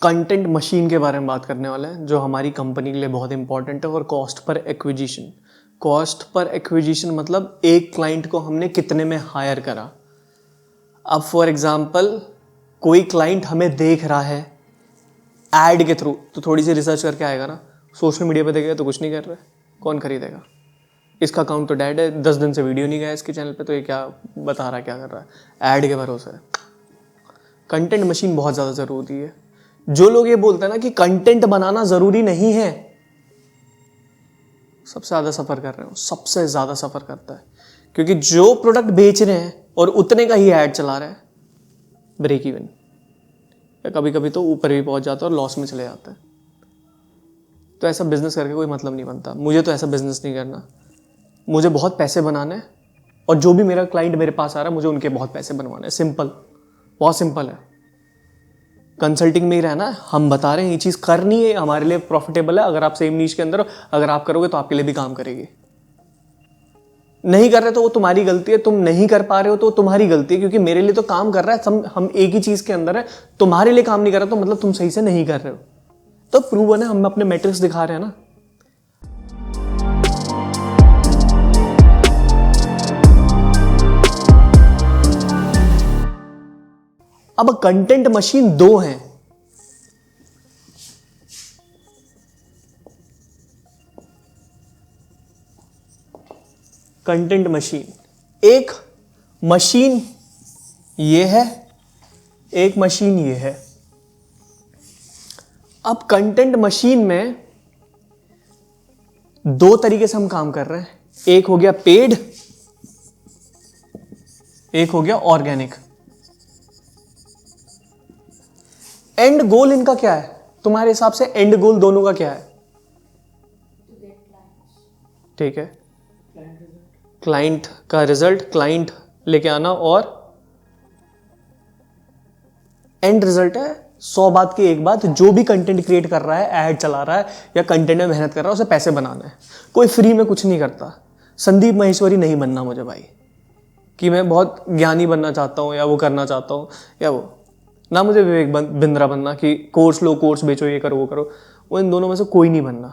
Content machine के बारे में बात करने वाले हैं जो हमारी कंपनी के लिए बहुत इंपॉर्टेंट है। और कॉस्ट पर एक्विजिशन मतलब एक क्लाइंट को हमने कितने में हायर करा। अब फॉर एग्जांपल कोई क्लाइंट हमें देख रहा है ऐड के थ्रू, तो थोड़ी सी रिसर्च करके आएगा ना। सोशल मीडिया पे देखेगा तो कुछ नहीं कर रहा है, कौन खरीदेगा। इसका अकाउंट तो डेड है, 10 दिन से वीडियो नहीं गया इसके चैनल पे, तो ये क्या बता रहा है, क्या कर रहा है, ऐड के भरोसे। कंटेंट मशीन बहुत ज़्यादा ज़रूरी है। जो लोग ये बोलते हैं ना कि कंटेंट बनाना ज़रूरी नहीं है, सबसे ज़्यादा सफ़र कर रहे हो, सबसे ज़्यादा सफ़र करता है। क्योंकि जो प्रोडक्ट बेच रहे हैं और उतने का ही ऐड चला रहे हैं, ब्रेक इवन, या कभी कभी तो ऊपर भी पहुंच जाता है और लॉस में चले जाता है। तो ऐसा बिजनेस करके कोई मतलब नहीं बनता। मुझे तो ऐसा बिजनेस नहीं करना। मुझे बहुत पैसे बनाने हैं और जो भी मेरा क्लाइंट मेरे पास आ रहा है मुझे उनके बहुत पैसे बनवाने हैं। सिंपल, बहुत सिंपल है। कंसल्टिंग में ही रहना है। हम बता रहे हैं ये चीज़ करनी है, हमारे लिए प्रॉफिटेबल है। अगर आप सेम नीश के अंदर हो, अगर आप करोगे तो आपके लिए भी काम करेगी। नहीं कर रहे तो वो तुम्हारी गलती है, तुम नहीं कर पा रहे हो तो तुम्हारी गलती है। क्योंकि मेरे लिए तो काम कर रहा है, हम एक ही चीज़ के अंदर है। तुम्हारे लिए काम नहीं कर रहा तो मतलब तुम सही से नहीं कर रहे हो। तो प्रूवन है, हम अपने मैट्रिक्स दिखा रहे हैं ना। अब कंटेंट मशीन दो हैं। कंटेंट मशीन, एक मशीन ये है, एक मशीन ये है। अब कंटेंट मशीन में दो तरीके से हम काम कर रहे हैं। एक हो गया पेड, एक हो गया ऑर्गेनिक। एंड गोल इनका क्या है तुम्हारे हिसाब से? एंड गोल दोनों का क्या है? ठीक है, क्लाइंट का रिजल्ट, क्लाइंट लेके आना, और एंड रिजल्ट है 100 बात की एक बात। जो भी कंटेंट क्रिएट कर रहा है, ऐड चला रहा है या कंटेंट में मेहनत कर रहा है, उसे पैसे बनाना है। कोई फ्री में कुछ नहीं करता। संदीप महेश्वरी नहीं बनना मुझे भाई, कि मैं बहुत ज्ञानी बनना चाहता हूं या वो करना चाहता हूं, या वो ना मुझे विवेक बिंद्रा बनना कि कोर्स लो, कोर्स बेचो, ये करो, वो करो। वो इन दोनों में से कोई नहीं बनना।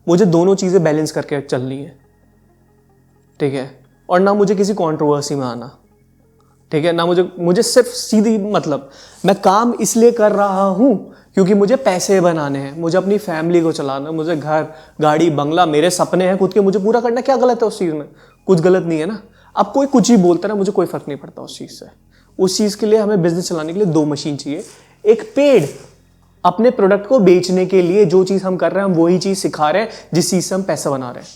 मुझे दोनों चीज़ें बैलेंस करके चलनी है, ठीक है। और ना मुझे किसी कंट्रोवर्सी में आना, ठीक है। ना मुझे सिर्फ सीधी मतलब, मैं काम इसलिए कर रहा हूं क्योंकि मुझे पैसे बनाने हैं, मुझे अपनी फैमिली को चलाना, मुझे घर, गाड़ी, बंगला, मेरे सपने हैं खुद के, मुझे पूरा करना। क्या गलत है उस चीज़ में? कुछ गलत नहीं है ना। अब कोई कुछ ही बोलता है ना, मुझे कोई फर्क नहीं पड़ता उस चीज़ से। उस चीज़ के लिए हमें बिजनेस चलाने के लिए दो मशीन चाहिए। एक पेड, अपने प्रोडक्ट को बेचने के लिए जो चीज़ हम कर रहे हैं, हम वही चीज़ सिखा रहे हैं जिस चीज़ से हम पैसा बना रहे हैं।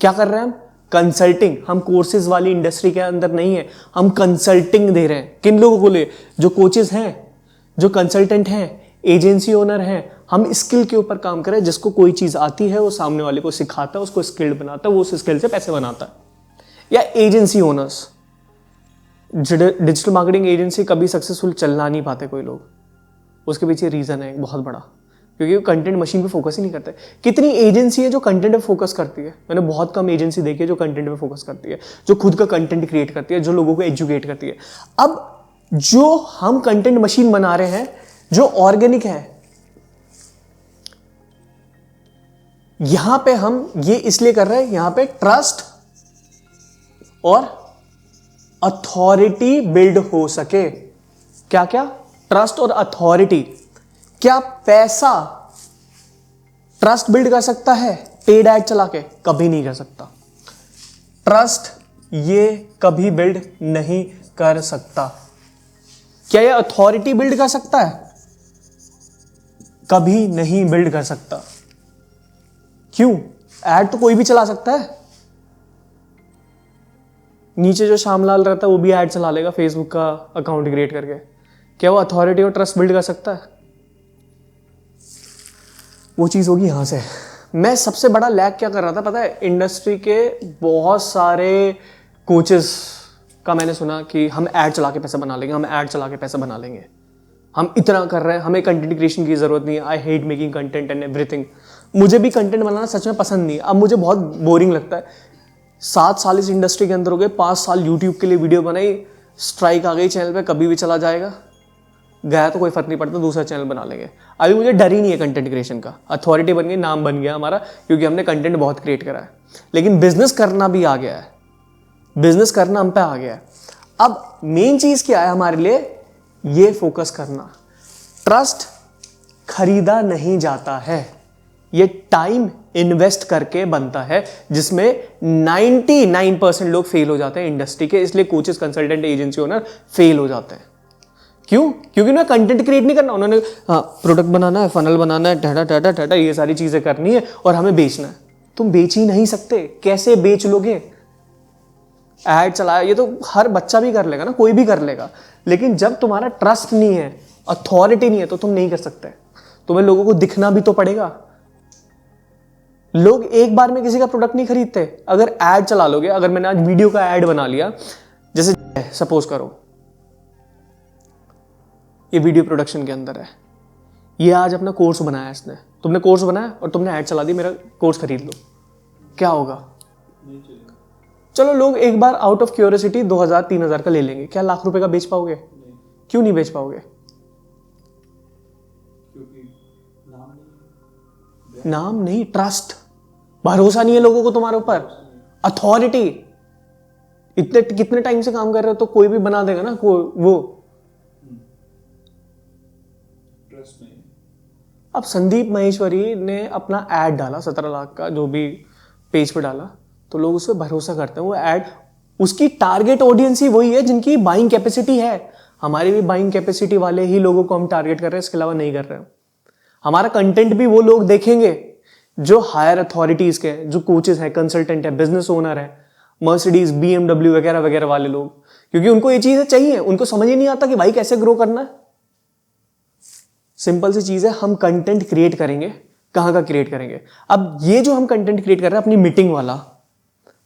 क्या कर रहे हैं हम? कंसल्टिंग। हम कोर्सेज वाली इंडस्ट्री के अंदर नहीं है, हम कंसल्टिंग दे रहे हैं। किन लोगों को ले? जो कोचेस हैं, जो कंसल्टेंट हैं, एजेंसी ओनर हैं। हम स्किल के ऊपर काम करें। जिसको कोई चीज़ आती है वो सामने वाले को सिखाता है, उसको स्किल्ड बनाता है, वो उस स्किल से पैसे बनाता है। या agency owners, digital marketing agency कभी सक्सेसफुल चलना नहीं पाते कोई लोग। उसके पीछे रीज़न है एक बहुत बड़ा, क्योंकि वो कंटेंट मशीन पे फोकस ही नहीं करते। कितनी एजेंसी है जो कंटेंट पे फोकस करती है? मैंने बहुत कम एजेंसी देखी है जो कंटेंट पे फोकस करती है, जो खुद का कंटेंट क्रिएट करती है, जो लोगों को एजुकेट करती है। अब जो हम कंटेंट मशीन बना रहे हैं, जो ऑर्गेनिक है, यहां पे हम ये इसलिए कर रहे हैं, यहां पे ट्रस्ट और अथॉरिटी बिल्ड हो सके। क्या क्या? ट्रस्ट और अथॉरिटी। क्या पैसा ट्रस्ट बिल्ड कर सकता है पेड ऐड चला के? कभी नहीं कर सकता। ट्रस्ट ये कभी बिल्ड नहीं कर सकता। क्या ये अथॉरिटी बिल्ड कर सकता है? कभी नहीं बिल्ड कर सकता। क्यों? ऐड तो कोई भी चला सकता है। नीचे जो श्यामलाल रहता है वो भी ऐड चला लेगा फेसबुक का अकाउंट क्रिएट करके। क्या वो अथॉरिटी और ट्रस्ट बिल्ड कर सकता है? वो चीज़ होगी यहाँ से। मैं सबसे बड़ा लैग क्या कर रहा था पता है? इंडस्ट्री के बहुत सारे कोचेस का मैंने सुना कि हम ऐड चला के पैसे बना लेंगे, हम ऐड चला के पैसे बना लेंगे, हम इतना कर रहे हैं, हमें कंटेंट क्रिएशन की ज़रूरत नहीं है। I hate making content and everything. मुझे भी कंटेंट बनाना सच में पसंद नहीं है। अब मुझे बहुत बोरिंग लगता है। 7 साल इस इंडस्ट्री के अंदर हो गए, 5 साल यूट्यूब के लिए वीडियो बनाई, स्ट्राइक आ गई चैनल पे, कभी भी चला जाएगा। गया तो कोई फर्क नहीं पड़ता, दूसरा चैनल बना लेंगे। अभी मुझे डर ही नहीं है कंटेंट क्रिएशन का, अथॉरिटी बन गई, नाम बन गया हमारा, क्योंकि हमने कंटेंट बहुत क्रिएट करा है। लेकिन बिजनेस करना भी आ गया है, बिजनेस करना हम पे आ गया है। अब मेन चीज क्या है हमारे लिए, ये फोकस करना। ट्रस्ट खरीदा नहीं जाता है, ये टाइम इन्वेस्ट करके बनता है, जिसमें 99% लोग फेल हो जाते हैं इंडस्ट्री के। इसलिए coaches, consultant, agency owner fail हो जाते हैं। क्यों? क्योंकि उन्हें कंटेंट क्रिएट नहीं करना, उन्होंने प्रोडक्ट बनाना है, फनल बनाना है, टाटा टाटा टाटा, ये सारी चीजें करनी है और हमें बेचना है। तुम बेच ही नहीं सकते, कैसे बेच लोगे? ऐड चलाया, ये तो हर बच्चा भी कर लेगा ना, कोई भी कर लेगा। लेकिन जब तुम्हारा ट्रस्ट नहीं है, अथॉरिटी नहीं है, तो तुम नहीं कर सकते। तुम्हें लोगों को दिखना भी तो पड़ेगा। लोग एक बार में किसी का प्रोडक्ट नहीं खरीदते। अगर ऐड चला लोगे, अगर मैंने आज वीडियो का ऐड बना लिया, जैसे सपोज करो ये वीडियो प्रोडक्शन के अंदर है, ये आज अपना कोर्स बनाया इसने, तुमने कोर्स बनाया और तुमने ऐड चला दी, मेरा कोर्स खरीद लो, क्या होगा? चलो लोग एक बार आउट ऑफ क्यूरियोसिटी 2000-3000 का ले लेंगे, क्या लाख रुपए का बेच पाओगे? क्यों नहीं बेच पाओगे? नाम नहीं, ट्रस्ट, भरोसा नहीं है लोगों को तुम्हारे ऊपर, अथॉरिटी। इतने कितने टाइम से काम कर रहे हो तो कोई भी बना देगा ना वो ट्रस्ट नहीं। अब संदीप माहेश्वरी ने अपना ऐड डाला 17 लाख का, जो भी पेज पे डाला, तो लोग उस पर भरोसा करते हैं। वो ऐड, उसकी टारगेट ऑडियंस ही वही है जिनकी बाइंग कैपेसिटी है। हमारी भी बाइंग कैपेसिटी वाले ही लोगों को हम टारगेट कर रहे हैं, इसके अलावा नहीं कर रहे हैं। हमारा कंटेंट भी वो लोग देखेंगे जो हायर अथॉरिटीज के हैं, जो कोचेस हैं, कंसल्टेंट है, बिजनेस ओनर है, मर्सिडीज, BMW वगैरह वगैरह वाले लोग, क्योंकि उनको ये चीजें चाहिए। उनको समझ ही नहीं आता कि भाई कैसे ग्रो करना है। सिंपल सी चीज है, हम कंटेंट क्रिएट करेंगे, कहां का क्रिएट करेंगे? अब ये जो हम कंटेंट क्रिएट कर रहे हैं अपनी मीटिंग वाला,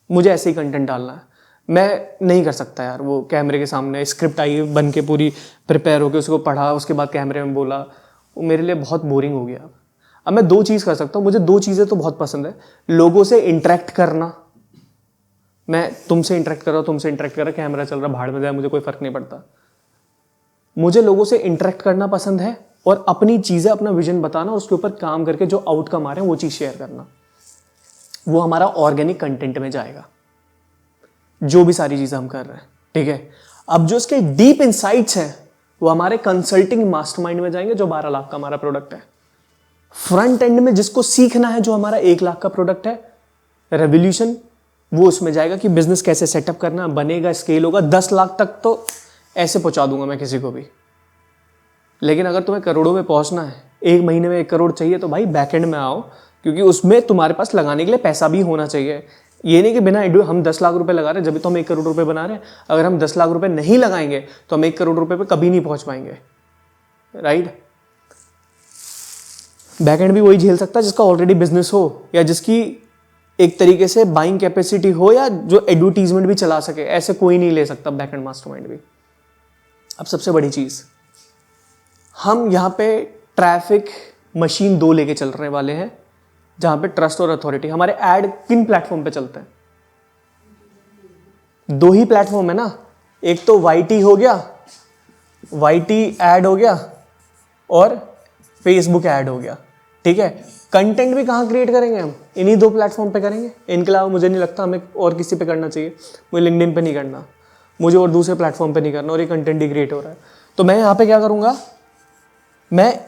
मुझे ऐसे ही कंटेंट डालना है, मैं नहीं कर सकता यार। वो कैमरे के सामने स्क्रिप्ट आई बन के पूरी प्रिपेयर होकर उसको पढ़ा, उसके बाद कैमरे में बोला, वो मेरे लिए बहुत बोरिंग हो गया। अब मैं दो चीज़ कर सकता हूँ, मुझे दो चीज़ें तो बहुत पसंद है। लोगों से इंटरेक्ट करना, मैं तुमसे इंटरेक्ट कर रहा हूँ, तुमसे इंटरेक्ट कर रहा, कैमरा चल रहा, भाड़ में जाए, मुझे कोई फर्क नहीं पड़ता। मुझे लोगों से इंटरेक्ट करना पसंद है और अपनी चीज़ें, अपना विजन बताना, उसके ऊपर काम करके जो आउटकम आ रहे हैं वो चीज़ शेयर करना। वो हमारा ऑर्गेनिक कंटेंट में जाएगा, जो भी सारी चीज़ें हम कर रहे हैं, ठीक है। अब जो इसके डीप इनसाइट्स हैं वो हमारे कंसल्टिंग मास्टरमाइंड में जाएंगे, जो 12 लाख का हमारा प्रोडक्ट है। फ्रंट एंड में जिसको सीखना है, जो हमारा 1 लाख का प्रोडक्ट है रेवोल्यूशन, वो उसमें जाएगा कि बिजनेस कैसे सेटअप करना, बनेगा, स्केल होगा। 10 लाख तक तो ऐसे पहुंचा दूंगा मैं किसी को भी। लेकिन अगर तुम्हें करोड़ों में पहुंचना है, 1 महीने में 1 करोड़ चाहिए, तो भाई बैकएंड में आओ, क्योंकि उसमें तुम्हारे पास लगाने के लिए पैसा भी होना चाहिए। ये नहीं कि बिना आइडिया हम 10 लाख रुपए लगा रहे हैं जब तो हम 1 करोड़ रुपए बना रहे हैं। अगर हम 10 लाख रुपए नहीं लगाएंगे तो हम 1 करोड़ रुपए पे कभी नहीं पहुंच पाएंगे, राइट। बैकएंड भी वही झेल सकता है जिसका ऑलरेडी बिजनेस हो, या जिसकी एक तरीके से बाइंग कैपेसिटी हो, या जो एडवर्टीजमेंट भी चला सके। ऐसे कोई नहीं ले सकता बैकएंड मास्टरमाइंड भी। अब सबसे बड़ी चीज, हम यहाँ पे ट्रैफिक मशीन 2 लेके चल रहे वाले हैं, जहां पे ट्रस्ट और अथॉरिटी। हमारे ऐड किन प्लेटफॉर्म पे चलते हैं? 2 ही प्लेटफॉर्म है ना, एक तो YT हो गया, YT ऐड हो गया, और फेसबुक ऐड हो गया, ठीक है। कंटेंट भी कहाँ क्रिएट करेंगे? हम इन्हीं 2 प्लेटफॉर्म पे करेंगे। इनके अलावा मुझे नहीं लगता हमें और किसी पे करना चाहिए। मुझे लिंक्डइन पे नहीं करना, मुझे और दूसरे प्लेटफॉर्म पे नहीं करना, और ये कंटेंट ही क्रिएट हो रहा है। तो मैं यहाँ पे क्या करूँगा, मैं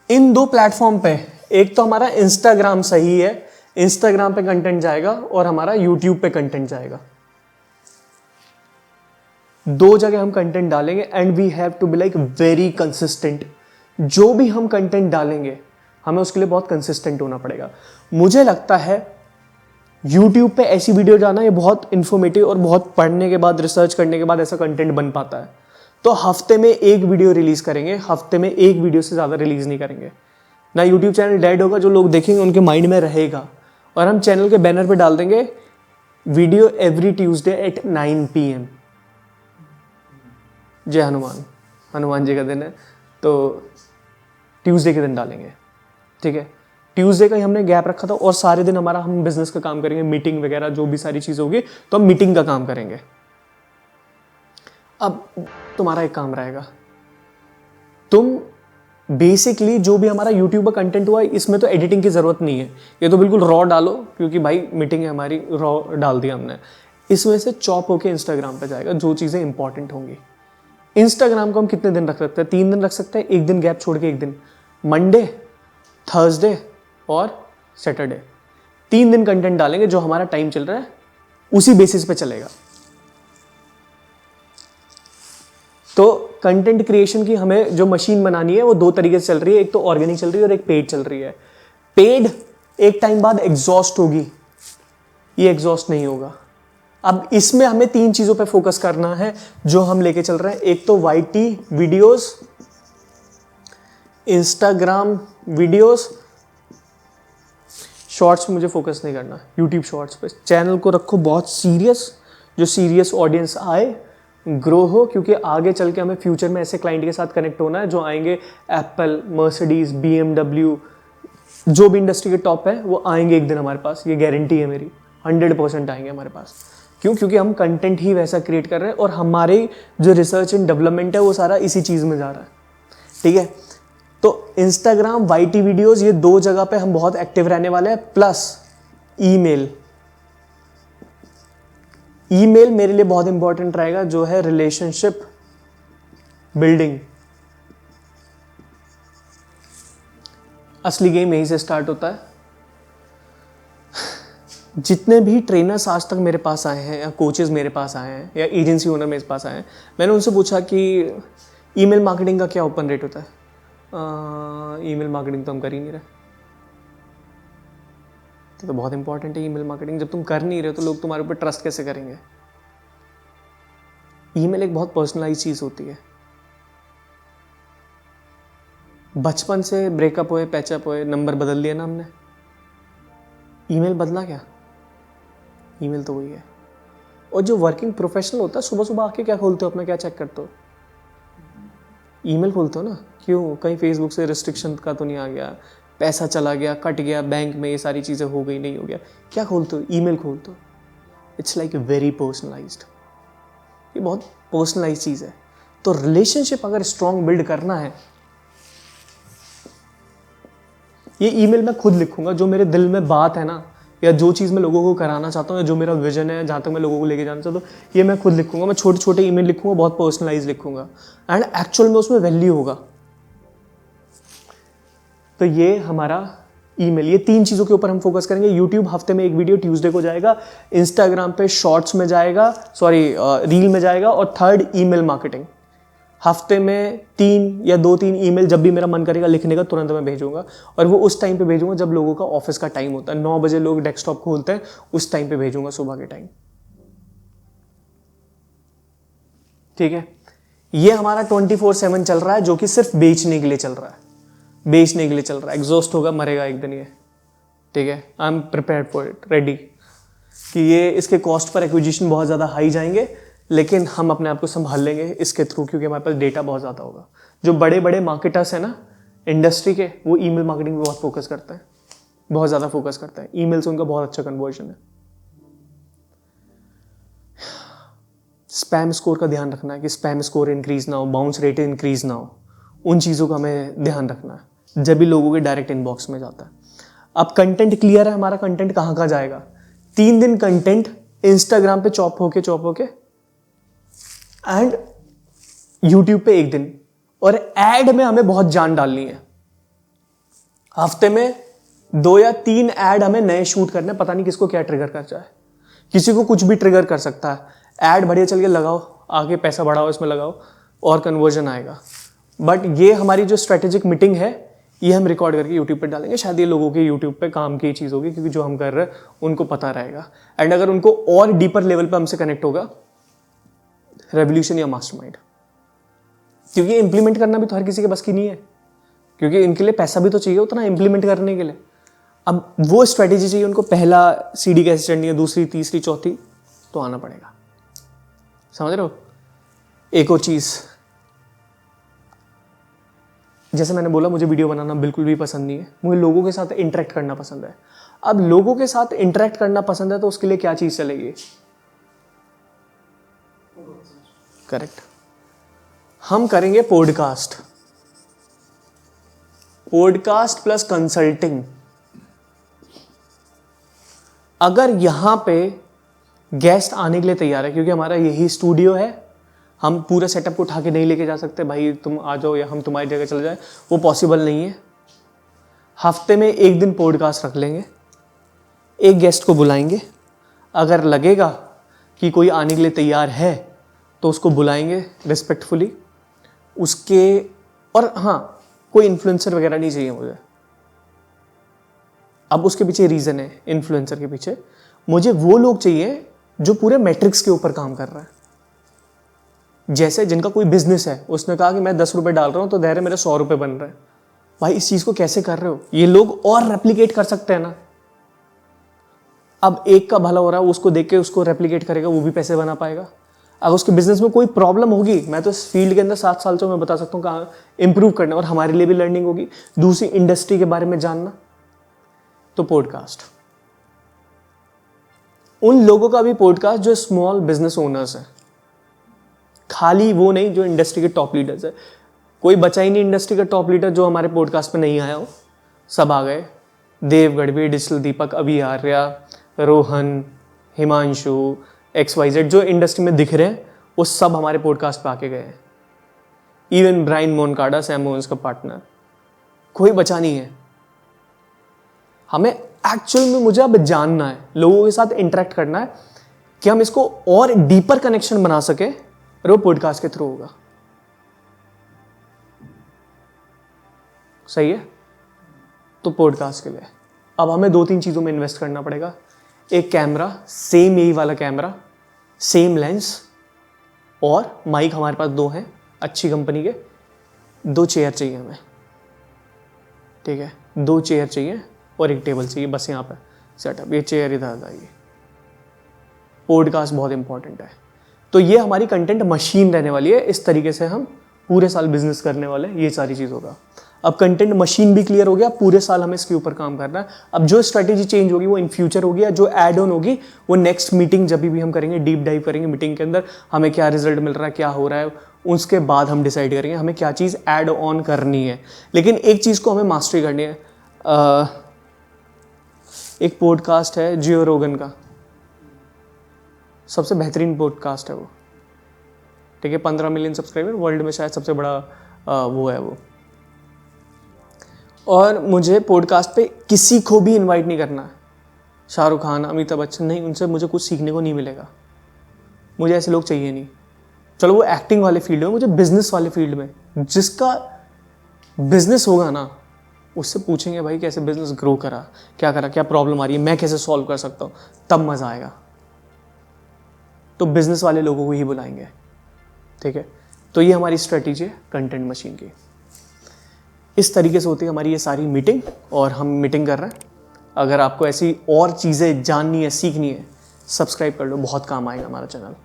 इन 2 प्लेटफॉर्म पे, एक तो हमारा इंस्टाग्राम सही है, इंस्टाग्राम पे कंटेंट जाएगा, और हमारा यूट्यूब पे कंटेंट जाएगा। 2 जगह हम कंटेंट डालेंगे, and we have to be like very consistent. जो भी हम कंटेंट डालेंगे हमें उसके लिए बहुत कंसिस्टेंट होना पड़ेगा। मुझे लगता है यूट्यूब पे ऐसी वीडियो डालना, ये बहुत इंफॉर्मेटिव और बहुत पढ़ने के बाद, रिसर्च करने के बाद ऐसा कंटेंट बन पाता है। तो हफ्ते में 1 वीडियो रिलीज करेंगे, हफ्ते में 1 वीडियो से ज़्यादा रिलीज नहीं करेंगे। ना यूट्यूब चैनल डेड होगा, जो लोग देखेंगे उनके माइंड में रहेगा। और हम चैनल के बैनर पे डाल देंगे video every Tuesday at 9 PM। जय हनुमान, हनुमान जी का दिन है, तो ट्यूसडे के दिन डालेंगे, ठीक है। ट्यूसडे का ही हमने गैप रखा था, और सारे दिन हमारा हम बिजनेस का काम करेंगे, मीटिंग वगैरह जो भी सारी चीज़ होगी, तो हम मीटिंग का काम करेंगे। अब तुम्हारा एक काम रहेगा, तुम बेसिकली जो भी हमारा यूट्यूब पर कंटेंट हुआ है, इसमें तो एडिटिंग की ज़रूरत नहीं है, ये तो बिल्कुल रॉ डालो, क्योंकि भाई मीटिंग है हमारी, रॉ डाल दिया हमने। इसमें से चॉप होके इंस्टाग्राम पे जाएगा जो चीज़ें इंपॉर्टेंट होंगी। इंस्टाग्राम को हम कितने दिन रख सकते हैं? 3 दिन रख सकते हैं, 1 दिन गैप छोड़ के 1 दिन, मंडे, थर्सडे और सैटरडे। 3 दिन कंटेंट डालेंगे, जो हमारा टाइम चल रहा है उसी बेसिस पे चलेगा। तो कंटेंट क्रिएशन की हमें जो मशीन बनानी है वो 2 तरीके से चल रही है, एक तो ऑर्गेनिक चल रही है और एक पेड चल रही है। पेड एक टाइम बाद एग्जॉस्ट होगी, ये एग्जॉस्ट नहीं होगा। अब इसमें हमें 3 चीजों पे फोकस करना है जो हम लेके चल रहे हैं। एक तो YT videos, Instagram videos, shorts पे मुझे फोकस नहीं करना, यूट्यूब शॉर्ट्स पे। चैनल को रखो बहुत सीरियस, जो सीरियस ऑडियंस आए, ग्रो हो, क्योंकि आगे चल के हमें फ्यूचर में ऐसे क्लाइंट के साथ कनेक्ट होना है जो आएंगे, एप्पल, मर्सिडीज, BMW, जो भी इंडस्ट्री के टॉप है वो आएंगे एक दिन हमारे पास, ये गारंटी है मेरी, 100% आएंगे हमारे पास। क्यों? क्योंकि हम कंटेंट ही वैसा क्रिएट कर रहे हैं और हमारे जो रिसर्च एंड डेवलपमेंट है वो सारा इसी चीज़ में जा रहा है। ठीक है, तो इंस्टाग्राम, वाईटी वीडियोस, ये 2 जगह पे हम बहुत एक्टिव रहने वाले हैं, प्लस ईमेल। ईमेल मेरे लिए बहुत इंपॉर्टेंट रहेगा, जो है रिलेशनशिप बिल्डिंग। असली गेम यहीं से स्टार्ट होता है। जितने भी ट्रेनर्स आज तक मेरे पास आए हैं, या कोचेस मेरे पास आए हैं, या एजेंसी ओनर मेरे पास आए हैं, मैंने उनसे पूछा कि ईमेल मार्केटिंग का क्या ओपन रेट होता है? ईमेल मार्केटिंग तो हम कर ही नहीं रहे। तो बहुत इंपॉर्टेंट है ईमेल मार्केटिंग। जब तुम कर नहीं रहे तो लोग तुम्हारे ऊपर ट्रस्ट कैसे करेंगे? ईमेल एक बहुत पर्सनलाइज चीज होती है। बचपन से ब्रेकअप हुए, पैचअप हुए, नंबर बदल लिया ना हमने, ईमेल बदला क्या? ईमेल तो वही है। और जो वर्किंग प्रोफेशनल होता है, सुबह सुबह आके क्या खोलते हो अपना, क्या चेक करते हो? ईमेल खोलते हो ना। क्यों? कहीं फेसबुक से रिस्ट्रिक्शन का तो नहीं आ गया, पैसा चला गया, कट गया बैंक में, ये सारी चीज़ें हो गई, नहीं हो गया, क्या खोलते हो? ईमेल खोलते हो। इट्स लाइक वेरी पर्सनलाइज्ड, ये बहुत पर्सनलाइज चीज़ है। तो रिलेशनशिप अगर स्ट्रॉन्ग बिल्ड करना है, ये ईमेल मैं खुद लिखूंगा, जो मेरे दिल में बात है ना, या जो चीज़ मैं लोगों को कराना चाहता हूँ, या जो मेरा विजन है, जहाँ तक मैं लोगों को लेके जाना चाहता हूँ, ये मैं खुद लिखूंगा। मैं छोटे छोटे ईमेल लिखूंगा, बहुत पर्सनलाइज लिखूंगा, एंड एक्चुअल में उसमें वैल्यू होगा। तो ये हमारा ईमेल, ये 3 चीज़ों के ऊपर हम फोकस करेंगे। यूट्यूब हफ्ते में 1 वीडियो ट्यूसडे को जाएगा, इंस्टाग्राम पे शॉर्ट्स में जाएगा, रील में जाएगा, और थर्ड ईमेल मार्केटिंग। हफ्ते में 3 या 2-3 ईमेल जब भी मेरा मन करेगा लिखने का, तुरंत मैं भेजूंगा, और वो उस टाइम पे भेजूंगा जब लोगों का ऑफिस का टाइम होता है। 9 बजे लोग डेस्कटॉप खोलते हैं, उस टाइम पे भेजूंगा, सुबह के टाइम। ठीक है, ये हमारा 24/7 चल रहा है, जो कि सिर्फ बेचने के लिए चल रहा है, बेचने के लिए चल रहा है। एग्जॉस्ट होगा, मरेगा एक दिन ये। ठीक है, I am prepared for it, ready, कि ये इसके कॉस्ट पर एक्विजिशन बहुत ज़्यादा हाई जाएंगे, लेकिन हम अपने आप को संभाल लेंगे इसके थ्रू, क्योंकि हमारे पास डेटा बहुत ज़्यादा होगा। जो बड़े बड़े मार्केटर्स हैं ना इंडस्ट्री के, वो ईमेल मार्केटिंग पे बहुत फोकस करते हैं, बहुत ज़्यादा फोकस करते हैं। ईमेल से उनका बहुत अच्छा कन्वर्जन है। स्पैम स्कोर का ध्यान रखना है कि स्पैम स्कोर इंक्रीज ना हो, बाउंस रेट इंक्रीज ना हो, उन चीज़ों का हमें ध्यान रखना है जब भी लोगों के डायरेक्ट इनबॉक्स में जाता है। अब कंटेंट क्लियर है, हमारा कंटेंट कहाँ कहाँ जाएगा? 3 दिन कंटेंट इंस्टाग्राम पे चॉप होके एंड यूट्यूब पे 1 दिन, और एड में हमें बहुत जान डालनी है। हफ्ते में 2 या 3 एड हमें नए शूट करने, पता नहीं किसको क्या ट्रिगर कर जाए, किसी को कुछ भी ट्रिगर कर सकता है। ऐड बढ़िया चल के लगाओ, आगे पैसा बढ़ाओ, इसमें लगाओ और कन्वर्जन आएगा। बट ये हमारी जो स्ट्रेटेजिक मीटिंग है, ये हम रिकॉर्ड करके यूट्यूब पे डालेंगे। शायद ये लोगों के यूट्यूब पे काम की चीज़ होगी, क्योंकि जो हम कर रहे हैं उनको पता रहेगा। एंड अगर उनको और डीपर लेवल पे हमसे कनेक्ट होगा, रेवोल्यूशन या मास्टरमाइंड, क्योंकि इंप्लीमेंट करना भी तो हर किसी के बस की नहीं है, क्योंकि इनके लिए पैसा भी तो चाहिए उतना इंप्लीमेंट करने के लिए। अब वो स्ट्रेटेजी चाहिए उनको, पहला सीढ़ी कैसे चढ़नी है, दूसरी, तीसरी, चौथी, तो आना पड़ेगा। समझ रहे हो? एक और चीज़, जैसे मैंने बोला, मुझे वीडियो बनाना बिल्कुल भी पसंद नहीं है, मुझे लोगों के साथ इंटरेक्ट करना पसंद है। अब लोगों के साथ इंटरेक्ट करना पसंद है, तो उसके लिए क्या चीज़ चलेगी? करेक्ट, हम करेंगे पॉडकास्ट। Podcast plus consulting. अगर यहां पे गेस्ट आने के लिए तैयार है, क्योंकि हमारा यही स्टूडियो है, हम पूरा सेटअप को उठा के नहीं लेके जा सकते, भाई तुम आ जाओ या हम तुम्हारी जगह चले जाए, वो पॉसिबल नहीं है। हफ्ते में एक दिन पॉडकास्ट रख लेंगे, एक गेस्ट को बुलाएंगे, अगर लगेगा कि कोई आने के लिए तैयार है तो उसको बुलाएंगे रिस्पेक्टफुली उसके। और हाँ, कोई इन्फ्लुएंसर वगैरह नहीं चाहिए मुझे। अब उसके पीछे रीज़न है, इन्फ्लुएंसर के पीछे मुझे वो लोग चाहिए जो पूरे मैट्रिक्स के ऊपर काम कर रहा है। जैसे जिनका कोई बिजनेस है, उसने कहा कि मैं 10 रुपये डाल रहा हूँ तो धैर्य मेरे 100 रुपये बन रहे हैं। भाई इस चीज़ को कैसे कर रहे हो? ये लोग और रेप्लिकेट कर सकते हैं ना। अब एक का भला हो रहा है, उसको देख के उसको रेप्लिकेट करेगा, वो भी पैसे बना पाएगा। अगर उसके बिजनेस में कोई प्रॉब्लम होगी, मैं तो इस फील्ड के अंदर 7 साल से मैं बता सकता हूँ कहाँ इंप्रूव करना, और हमारे लिए भी लर्निंग होगी दूसरी इंडस्ट्री के बारे में जानना। तो पॉडकास्ट, उन लोगों का भी पॉडकास्ट जो स्मॉल बिजनेस ओनर्स हैं, खाली वो नहीं जो इंडस्ट्री के टॉप लीडर्स है। कोई बचा ही नहीं इंडस्ट्री का टॉप लीडर जो हमारे पॉडकास्ट पे नहीं आया हो, सब आ गए। देव गढ़वी, डिजिटल दीपक, अभी आर्या, रोहन, हिमांशु, XYZ जो इंडस्ट्री में दिख रहे हैं वो सब हमारे पॉडकास्ट पे आके गए हैं। इवन ब्रायन मोनकाडा, सैम मोहन्स का पार्टनर, कोई बचा नहीं है। हमें एक्चुअल में मुझे अब जानना है, लोगों के साथ इंटरेक्ट करना है कि हम इसको और डीपर कनेक्शन बना सके, और वो पॉडकास्ट के थ्रू होगा। सही है? तो पॉडकास्ट के लिए अब हमें 2-3 चीज़ों में इन्वेस्ट करना पड़ेगा। एक कैमरा, सेम यही वाला कैमरा, सेम लेंस, और माइक हमारे पास 2 हैं अच्छी कंपनी के। 2 चेयर चाहिए हमें, ठीक है? 2 चेयर चाहिए और एक टेबल चाहिए, बस यहाँ पे सेटअप। ये चेयर इधर आइए। पॉडकास्ट बहुत इंपॉर्टेंट है। तो ये हमारी कंटेंट मशीन रहने वाली है। इस तरीके से हम पूरे साल बिजनेस करने वाले हैं। ये सारी चीज़ होगा। अब कंटेंट मशीन भी क्लियर हो गया, पूरे साल हमें इसके ऊपर काम करना है। अब जो स्ट्रेटेजी चेंज होगी वो इन फ्यूचर होगी, या जो ऐड ऑन होगी वो नेक्स्ट मीटिंग जब भी हम करेंगे, डीप डाइव करेंगे मीटिंग के अंदर, हमें क्या रिजल्ट मिल रहा है, क्या हो रहा है, उसके बाद हम डिसाइड करेंगे हमें क्या चीज़ ऐड ऑन करनी है। लेकिन एक चीज़ को हमें मास्टरी करनी है। एक पॉडकास्ट है जियो रोगन का, सबसे बेहतरीन पॉडकास्ट है वो, ठीक है? 15 मिलियन सब्सक्राइबर, वर्ल्ड में शायद सबसे बड़ा वो है वो। और मुझे पॉडकास्ट पे किसी को भी इनवाइट नहीं करना है, शाहरुख खान, अमिताभ बच्चन नहीं, उनसे मुझे कुछ सीखने को नहीं मिलेगा। मुझे ऐसे लोग चाहिए नहीं। चलो वो एक्टिंग वाले फील्ड में, मुझे बिजनेस वाले फील्ड में, जिसका बिजनेस होगा ना, उससे पूछेंगे भाई कैसे बिजनेस ग्रो करा, क्या प्रॉब्लम आ रही है, मैं कैसे सॉल्व कर सकता हूँ, तब मज़ा आएगा। तो बिजनेस वाले लोगों को ही बुलाएंगे, ठीक है? तो ये हमारी स्ट्रेटेजी है कंटेंट मशीन की। इस तरीके से होती है हमारी ये सारी मीटिंग, और हम मीटिंग कर रहे हैं। अगर आपको ऐसी और चीज़ें जाननी है, सीखनी है, सब्सक्राइब कर लो, बहुत काम आएगा हमारा चैनल।